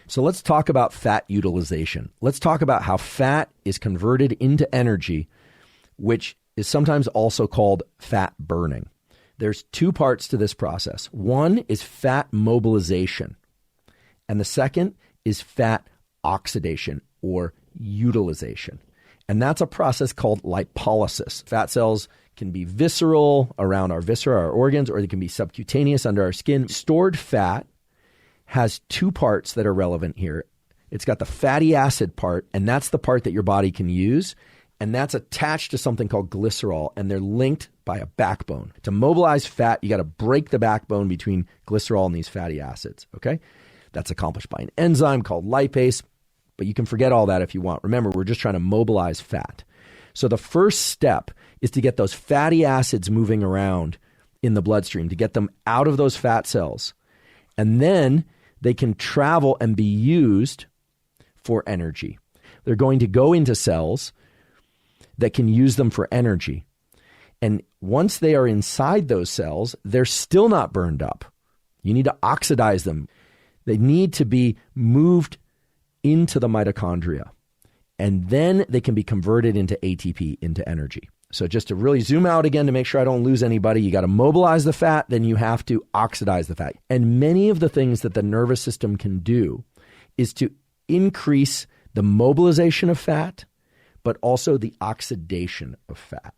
So let's talk about fat utilization. Let's talk about how fat is converted into energy, which is sometimes also called fat burning. There's two parts to this process. One is fat mobilization, and the second is fat oxidation or utilization. And that's a process called lipolysis. Fat cells can be visceral around our viscera, our organs, or they can be subcutaneous under our skin. Stored fat has two parts that are relevant here. It's got the fatty acid part, and that's the part that your body can use, and that's attached to something called glycerol, and they're linked by a backbone. To mobilize fat, you got to break the backbone between glycerol and these fatty acids, okay? That's accomplished by an enzyme called lipase, but you can forget all that if you want. Remember, we're just trying to mobilize fat. So the first step is to get those fatty acids moving around in the bloodstream, to get them out of those fat cells, and then they can travel and be used for energy. They're going to go into cells that can use them for energy. And once they are inside those cells, they're still not burned up. You need to oxidize them. They need to be moved into the mitochondria. And then they can be converted into ATP, into energy. So just to really zoom out again to make sure I don't lose anybody, you got to mobilize the fat, then you have to oxidize the fat. And many of the things that the nervous system can do is to increase the mobilization of fat, but also the oxidation of fat.